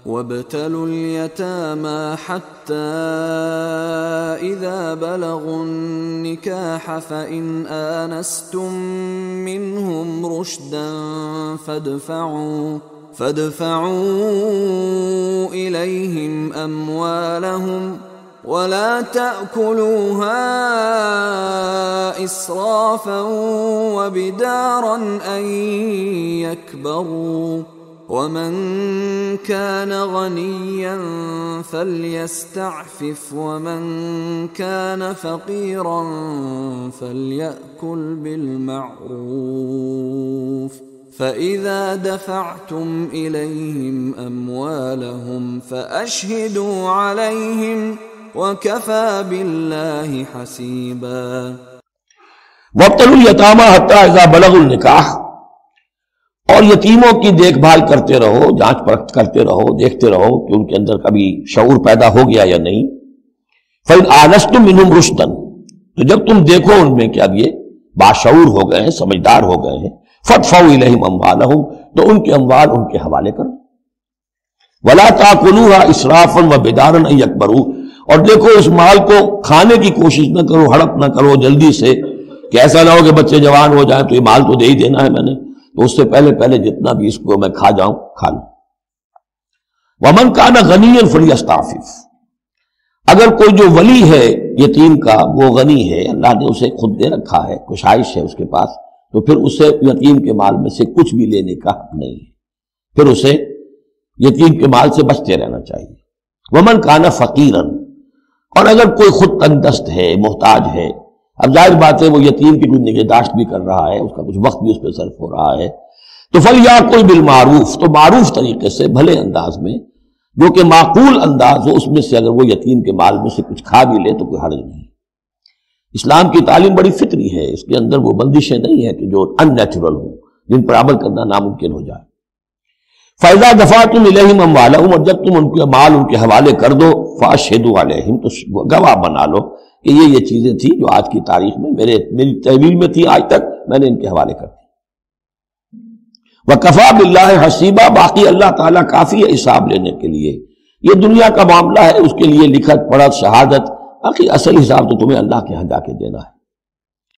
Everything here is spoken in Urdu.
وابتلوا اليتامى حتى إذا بلغوا النكاح فإن آنستم منهم رشدا فادفعوا إليهم أموالهم ولا تأكلوها إسرافا وبدارا أن يكبروا ومن كان غنيا فليستعفف ومن كان فقيرا فليأكل بالمعروف فإذا دفعتم إليهم أموالهم فأشهدوا عليهم وكفى بالله حسيبا وابتلوا اليتامى حتى إذا بلغوا النکاح، اور یتیموں کی دیکھ بھال کرتے رہو، جانچ پرکھ کرتے رہو، دیکھتے رہو کہ ان کے اندر کبھی شعور پیدا ہو گیا یا نہیں۔ فَإِنْ آنَسْتُم مِّنْهُمْ رُشْدًا، تو جب تم دیکھو ان میں کہ اب یہ باشعور ہو گئے ہیں، سمجھدار ہو گئے ہیں، فَادْفَعُوا إِلَيْهِمْ أَمْوَالَهُمْ، تو ان کے اموال ان کے حوالے کرو۔ وَلَا تَأْكُلُوهَا إِسْرَافًا وَبِدَارًا أَن يَكْبَرُوا، اور دیکھو اس مال کو کھانے کی کوشش نہ کرو، ہڑپ نہ کرو جلدی سے، کہ ایسا نہ ہو کہ بچے جوان ہو جائیں تو یہ مال تو دے ہی دینا ہے میں نے، تو اس سے پہلے جتنا بھی اس کو میں کھا جاؤں کھا لوں۔ وَمَنْ كَانَ غَنِيًّا فَلْيَسْتَعْفِفْ، اگر کوئی جو ولی ہے یتیم کا وہ غنی ہے، اللہ نے اسے خود دے رکھا ہے، کشائش ہے اس کے پاس، تو پھر اسے یتیم کے مال میں سے کچھ بھی لینے کا حق نہیں ہے، پھر اسے یتیم کے مال سے بچتے رہنا چاہیے۔ وَمَنْ كَانَ فَقِيرًا، اور اگر کوئی خود تنگ دست ہے، محتاج ہے، اب ظاہر بات ہے وہ یتیم کی کچھ نگہداشت بھی کر رہا ہے، اس کا کچھ وقت بھی اس پہ صرف ہو رہا ہے، تو فَلْيَأْكُلْ بِالْمَعْرُوفِ، تو معروف طریقے سے، بھلے انداز میں، جو کہ معقول انداز ہو، اس میں سے اگر وہ یتیم کے مال میں سے کچھ کھا بھی لے تو کوئی حرج نہیں۔ اسلام کی تعلیم بڑی فطری ہے، اس کے اندر وہ بندشیں نہیں ہیں کہ جو ان نیچرل ہوں، جن پر عمل کرنا ناممکن ہو جائے۔ فَإِذَا دَفَعْتُمْ إِلَيْهِمْ أَمْوَالَهُمْ، اور جب تم ان کے مال ان کے حوالے کر دو، فَأَشْهِدُوا عَلَيْهِمْ، تو گواہ بنا لو کہ یہ چیزیں تھیں جو آج کی تاریخ میں میری تحویل میں تھی، آج تک میں نے ان کے حوالے کر دی۔ وَكَفَى بِاللَّهِ حَسِيبًا، باقی اللہ تعالیٰ کافی ہے حساب لینے کے لیے۔ یہ دنیا کا معاملہ ہے، اس کے لیے لکھت پڑھت شہادت، باقی اصل حساب تو تمہیں اللہ کے ہاں جا کے دینا ہے۔